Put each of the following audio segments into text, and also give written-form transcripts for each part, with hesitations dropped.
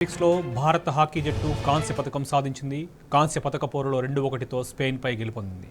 లో భారత హాకీ జట్టు కాంస్య పథకం సాధించింది. కాంస్య పథక పోరులో 2-1తో స్పెయిన్పై గెలుపొందింది.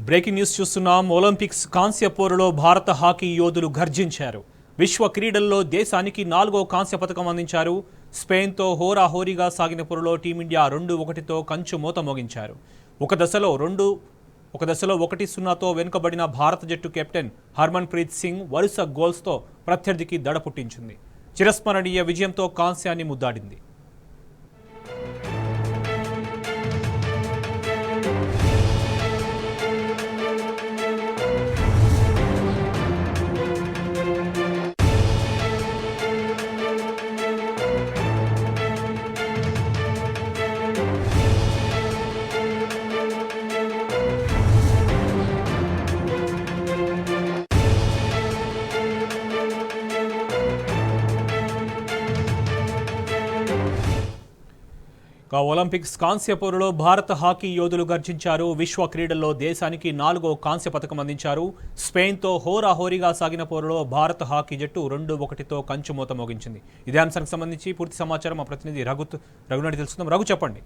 బ్రేకింగ్ న్యూస్ చూస్తున్నాం. ఒలింపిక్స్ కాంస్య పోరులో భారత హాకీ యోధులు గర్జించారు. విశ్వ క్రీడల్లో దేశానికి 4వ కాంస్య పథకం అందించారు. స్పెయిన్తో హోరాహోరీగా సాగిన పోరులో టీమిండియా 2-1తో కంచు మూత మోగించారు. ఒక దశలో 1-0తో వెనుకబడిన భారత జట్టు కెప్టెన్ హర్మన్ ప్రీత్ సింగ్ వరుస గోల్స్తో ప్రత్యర్థికి దడ పుట్టించింది. చిరస్మరణీయ విజయంతో కాంస్యాన్ని ముద్దాడింది. ఒలింపిక్స్ కాంస్య పోరులో భారత హాకీ యోధులు గర్జించారు. విశ్వ క్రీడల్లో దేశానికి 4వ కాంస్య పథకం అందించారు. స్పెయిన్తో హోరాహోరీగా సాగిన పోరులో భారత హాకీ జట్టు 2-1తో కంచు మూత మోగించింది. ఇదే అంశానికి సంబంధించి పూర్తి సమాచారం మా ప్రతినిధి రఘునాథ్ తెలుసుకుందాం. రఘు, చెప్పండి.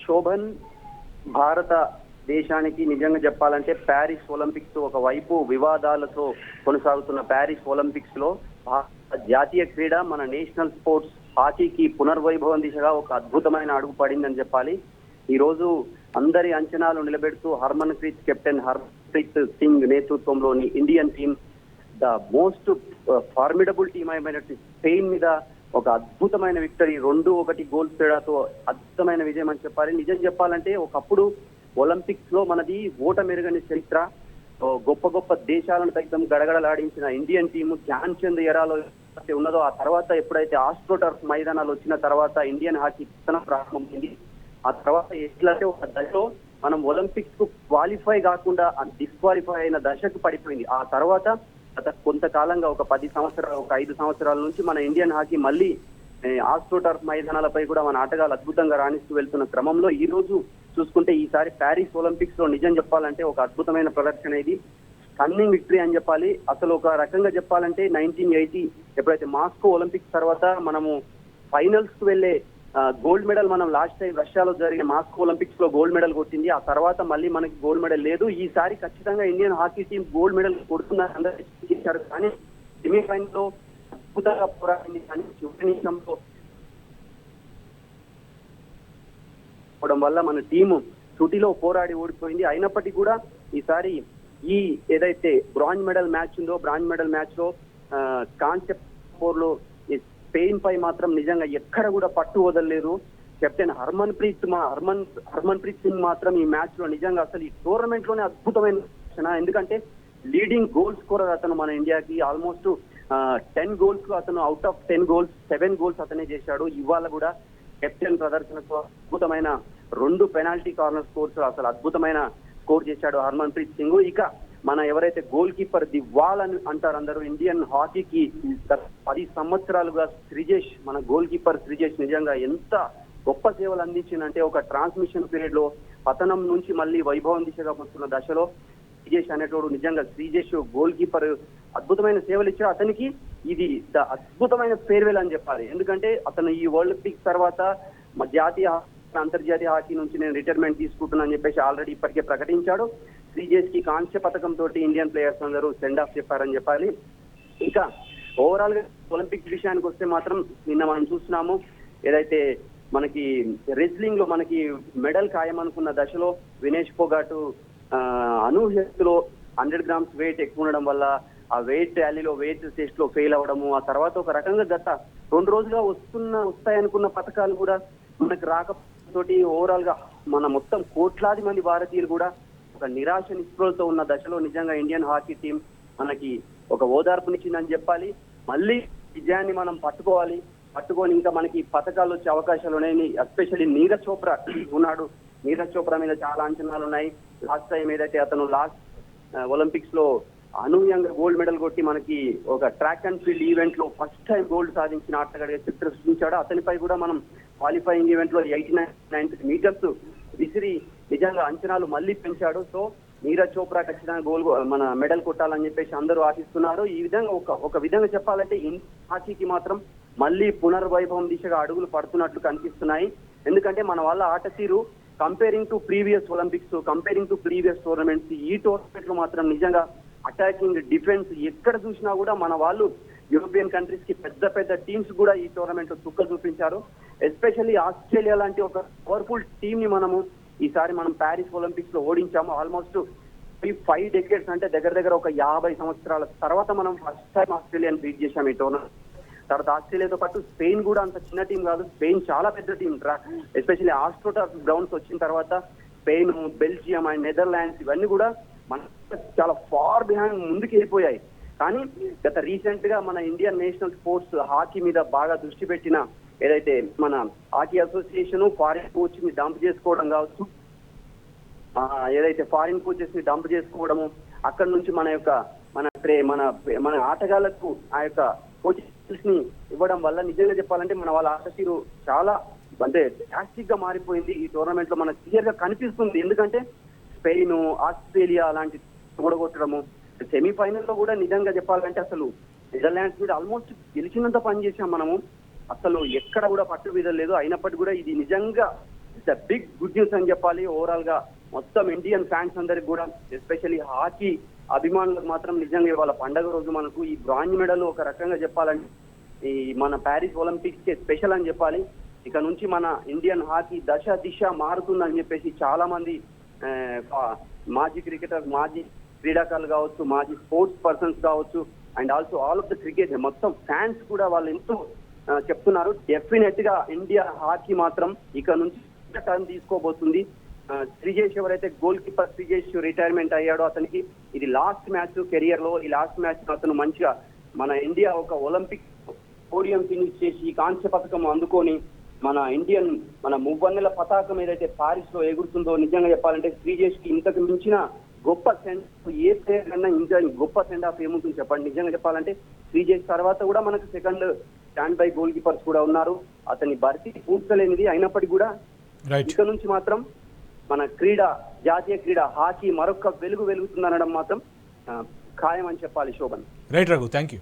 శోభన్, భారత దేశానికి నిజంగా చెప్పాలంటే ప్యారిస్ ఒలింపిక్స్ ఒకవైపు వివాదాలతో కొనసాగుతున్న ప్యారిస్ ఒలింపిక్స్ లో జాతీయ క్రీడ మన నేషనల్ స్పోర్ట్స్ హాకీకి పునర్వైభవం దిశగా ఒక అద్భుతమైన అడుగు పడిందని చెప్పాలి. ఈ రోజు అందరి అంచనాలు నిలబెడుతూ కెప్టెన్ హర్మన్ప్రీత్ సింగ్ నేతృత్వంలోని Indian team the most formidable team అయినటువంటి స్పెయిన్ మీద ఒక అద్భుతమైన విక్టరీ 2-1 గోల్స్ తేడాతో అద్భుతమైన విజయం అని చెప్పాలి. నిజం చెప్పాలంటే ఒకప్పుడు ఒలింపిక్స్ లో మనది ఓటమెరుగని చరిత్ర. గొప్ప గొప్ప దేశాలను సైతం గడగడలాడించిన ఇండియన్ టీము ధ్యాన్ చంద్ ఎరాలో ఉన్నదో ఆ తర్వాత ఎప్పుడైతే ఆస్ట్రోటర్ఫ్ మైదానాలు వచ్చిన తర్వాత ఇండియన్ హాకీ ప్రారంభమైంది. ఆ తర్వాత ఎట్లంటే ఒక దశలో మనం ఒలింపిక్స్ కు క్వాలిఫై కాకుండా డిస్క్వాలిఫై అయిన దశకు పడిపోయింది. ఆ తర్వాత కొంతకాలంగా ఒక 5 సంవత్సరాల నుంచి మన ఇండియన్ హాకీ మళ్ళీ ఆస్ట్రోటర్ఫ్ మైదానాలపై కూడా మన ఆటగాళ్ళు అద్భుతంగా రాణిస్తూ వెళ్తున్న క్రమంలో ఈ రోజు చూసుకుంటే ఈసారి ప్యారిస్ ఒలింపిక్స్ లో నిజం చెప్పాలంటే ఒక అద్భుతమైన ప్రదర్శన ఇది. స్టన్నింగ్ విక్టరీ అని చెప్పాలి. అసలు ఒక రకంగా చెప్పాలంటే 1980 ఎప్పుడైతే మాస్కో ఒలింపిక్స్ తర్వాత మనము ఫైనల్స్ కు వెళ్లే గోల్డ్ మెడల్ మనం లాస్ట్ టైం రష్యాలో జరిగిన మాస్కో ఒలింపిక్స్ లో గోల్డ్ మెడల్ కొట్టింది. ఆ తర్వాత మళ్ళీ మనకి గోల్డ్ మెడల్ లేదు. ఈసారి ఖచ్చితంగా Indian hockey team gold medal కొడుతుందని అందరూ ఇచ్చారు. కానీ సెమీఫైనల్ లో అద్భుతంగా పోరాడింది. కానీ చివరి నిమిషంలో వల్ల మన టీము చుటిలో పోరాడి ఓడిపోయింది. అయినప్పటికీ కూడా ఈసారి ఈ ఏదైతే బ్రాంజ్ మెడల్ మ్యాచ్ లో కాంస్య పోర్లో స్పెయిన్ పై మాత్రం నిజంగా ఎక్కడ కూడా పట్టు వదలలేదు. కెప్టెన్ హర్మన్ ప్రీత్ సింగ్ మాత్రం ఈ మ్యాచ్ లో నిజంగా అసలు ఈ టోర్నమెంట్ లోనే అద్భుతమైన, ఎందుకంటే లీడింగ్ గోల్ స్కోరర్ అతను మన ఇండియాకి. ఆల్మోస్ట్ 10 గోల్స్ లో అతను అవుట్ ఆఫ్ 10 గోల్స్ 7 గోల్స్ అతనే చేశాడు. ఇవాళ కూడా కెప్టెన్ ప్రదర్శనతో అద్భుతమైన 2 పెనాల్టీ కార్నర్ స్కోర్స్ అసలు అద్భుతమైన స్కోర్ చేశాడు హర్మన్ ప్రీత్ సింగ్. ఇక మన ఎవరైతే గోల్ కీపర్ దివాల్ అని అంటారు అందరూ ఇండియన్ హాకీకి 10 సంవత్సరాలుగా మన గోల్ కీపర్ శ్రీజేష్ నిజంగా ఎంత గొప్ప సేవలు అందించిందంటే ఒక ట్రాన్స్మిషన్ పీరియడ్ లో పతనం నుంచి మళ్ళీ వైభవం దిశగా వస్తున్న దశలో శ్రీజేష్ అనేటోడు నిజంగా శ్రీజేష్ గోల్ కీపర్ అద్భుతమైన సేవలు ఇచ్చాడు. అతనికి ఇది అద్భుతమైన ఫేర్వెల్ అని చెప్పాలి. ఎందుకంటే అతను ఈ వరల్డ్ పిక్స్ తర్వాత జాతీయ అంతర్జాతీయ హాకీ నుంచి నేను రిటైర్మెంట్ తీసుకుంటున్నానని చెప్పేసి ఆల్రెడీ ఇప్పటికే ప్రకటించాడు. శ్రీజేష్ కి కాంస్య పథకం తోటి ఇండియన్ ప్లేయర్స్ అందరూ సెండ్ ఆఫ్ చెప్పారని చెప్పాలి. ఇక ఓవరాల్ గా ఒలింపిక్స్ విషయానికి వస్తే మాత్రం నిన్న మనం చూస్తున్నాము ఏదైతే మనకి రెస్లింగ్ లో మనకి మెడల్ ఖాయమనుకున్న దశలో వినేష్ ఫోగాట్ అనూహ్యతలో 100 గ్రామ్స్ వెయిట్ ఎక్కువ ఉండడం వల్ల ఆ వెయిట్ ర్యాలీలో వెయిట్ టెస్ట్ లో ఫెయిల్ అవ్వడము, ఆ తర్వాత ఒక రకంగా గత 2 రోజులుగా వస్తాయనుకున్న పథకాలు కూడా మనకు రాకపోతే ఓవరాల్ గా మన మొత్తం కోట్లాది మంది భారతీయులు కూడా ఒక నిరాశ నిస్పృహలతో ఉన్న దశలో నిజంగా ఇండియన్ హాకీ టీం మనకి ఒక ఓదార్పునిచ్చిందని చెప్పాలి. మళ్ళీ విజయాన్ని మనం పట్టుకొని ఇంకా మనకి పథకాలు వచ్చే అవకాశాలు ఉన్నాయి. ఎస్పెషల్లీ నీరజ్ చోప్రా ఉన్నాడు. నీరజ్ చోప్రా మీద చాలా అంచనాలు ఉన్నాయి. లాస్ట్ టైం ఏదైతే అతను ఒలింపిక్స్ లో అనూహ్యంగా గోల్డ్ మెడల్ కొట్టి మనకి ఒక ట్రాక్ అండ్ ఫీల్డ్ ఈవెంట్ లో ఫస్ట్ టైం గోల్డ్ సాధించిన ఆటగాడిగా చరిత్ర సృష్టించాడు. అతనిపై కూడా మనం క్వాలిఫైయింగ్ ఈవెంట్ లో 89 మీటర్స్ విసిరి నిజంగా అంచనాలు మళ్ళీ పెంచాడు. సో నీరజ్ చోప్రా ఖచ్చితంగా మన మెడల్ కొట్టాలని చెప్పేసి అందరూ ఆశిస్తున్నారు. ఈ విధంగా ఒక విధంగా చెప్పాలంటే హాకీకి మాత్రం మళ్ళీ పునర్వైభవం దిశగా అడుగులు పడుతున్నట్లు కనిపిస్తున్నాయి. ఎందుకంటే మన వాళ్ళ ఆట తీరు comparing to previous Olympics, comparing to previous tournaments, ఈ టోర్నమెంట్ లో మాత్రం నిజంగా అటాకింగ్, డిఫెన్స్ ఎక్కడ చూసినా కూడా మన వాళ్ళు యూరోపియన్ కంట్రీస్ కి పెద్ద టీమ్స్ కూడా ఈ టోర్నమెంట్ లో చుక్క చూపించారు. ఎస్పెషల్లీ ఆస్ట్రేలియా లాంటి ఒక పవర్ఫుల్ టీమ్ ని ఈసారి మనం ప్యారిస్ ఒలింపిక్స్ లో ఓడించాము. ఆల్మోస్ట్ 5 డెకేడ్స్ అంటే దగ్గర ఒక 50 సంవత్సరాల తర్వాత మనం ఫస్ట్ టైం ఆస్ట్రేలియాని బీట్ చేశాం ఈ టోర్నమెంట్. తర్వాత ఆస్ట్రేలియాతో పాటు స్పెయిన్ కూడా అంత చిన్న టీం కాదు, స్పెయిన్ చాలా పెద్ద టీం. ఎస్పెషల్లీ ఆస్ట్రోటర్ఫ్ గ్రౌండ్స్ వచ్చిన తర్వాత స్పెయిన్, బెల్జియం అండ్ నెదర్లాండ్స్ ఇవన్నీ కూడా మన చాలా ఫార్ బిహైండ్ ముందుకు వెళ్ళిపోయాయి. కానీ గత రీసెంట్ గా మన ఇండియన్ నేషనల్ స్పోర్ట్స్ హాకీ మీద బాగా దృష్టి పెట్టిన ఏదైతే మన హాకీ అసోసియేషన్ ఫారిన్ కోచ్ ని డంప్ చేసుకోవడం కావచ్చు, ఏదైతే ఫారిన్ కోచెస్ ని డంప్ చేసుకోవడము, అక్కడ నుంచి మన ఆటగాళ్లకు ఆ యొక్క కోచెస్ ని ఇవ్వడం వల్ల నిజంగా చెప్పాలంటే మన వాళ్ళ ఆట తీరు చాలా అంటే డ్రాస్టిక్ గా మారిపోయింది. ఈ టోర్నమెంట్ లో మనకు క్లియర్ గా కనిపిస్తుంది. ఎందుకంటే స్పెయిన్, ఆస్ట్రేలియా అలాంటి ఓడగొట్టడము, సెమీఫైనల్ లో కూడా నిజంగా చెప్పాలంటే అసలు నెదర్లాండ్స్ మీద ఆల్మోస్ట్ గెలిచినంత పని చేశాం మనము. అసలు ఎక్కడ కూడా పట్టు వీదలేదు. అయినప్పటికీ కూడా ఇది నిజంగా ఇట్స్ బిగ్ గుడ్ న్యూస్ అని చెప్పాలి. ఓవరాల్ గా మొత్తం ఇండియన్ ఫ్యాన్స్ అందరికి కూడా, ఎస్పెషల్లీ హాకీ అభిమానులకు మాత్రం నిజంగా ఇవాళ పండగ రోజు మనకు ఈ బ్రాంజ్ మెడల్ ఒక రకంగా చెప్పాలంటే ఈ మన ప్యారిస్ ఒలింపిక్స్ కి స్పెషల్ అని చెప్పాలి. ఇక నుంచి మన ఇండియన్ హాకీ దిశ మారుతుందని చెప్పేసి చాలా మంది మాజీ క్రికెటర్స్, మాజీ క్రీడాకారులు కావచ్చు, మాజీ స్పోర్ట్స్ పర్సన్స్ కావచ్చు, and also all of the cricket మొత్తం ఫ్యాన్స్ కూడా వాళ్ళు ఎంతో చెప్తున్నారు. డెఫినెట్ గా ఇండియా హాకీ మాత్రం ఇక నుంచి టర్న్ తీసుకోబోతుంది. శ్రీజేష్ ఎవరైతే గోల్ కీపర్ శ్రీజేష్ రిటైర్మెంట్ అయ్యాడో అతనికి ఇది లాస్ట్ మ్యాచ్ కెరియర్ లో. ఈ లాస్ట్ మ్యాచ్ అతను మంచిగా మన ఇండియా ఒక ఒలింపిక్ పోడియం ఫినిష్ చేసి ఈ కాంస్య పథకం అందుకొని మన మువ్వన్నెల పతాకం ఏదైతే పారిస్ లో ఎగురుతుందో నిజంగా చెప్పాలంటే శ్రీజేష్ కి ఇంతకు మించిన గొప్ప ఏ ప్లేయర్ కన్నా ఇంకా గొప్ప సెండ్ ఆఫ్ ఏముంటుంది చెప్పండి. నిజంగా చెప్పాలంటే శ్రీజేష్ తర్వాత కూడా మనకు second stand by goal keepers కూడా ఉన్నారు. అతని భర్తీ పూడ్చలేనిది. అయినప్పటికీ కూడా ఇక నుంచి మాత్రం మన జాతీయ క్రీడ హాకీ మరొక వెలుగుతుందనడం మాత్రం ఖాయం అని చెప్పాలి. Shobhan. Right Raghu, thank you.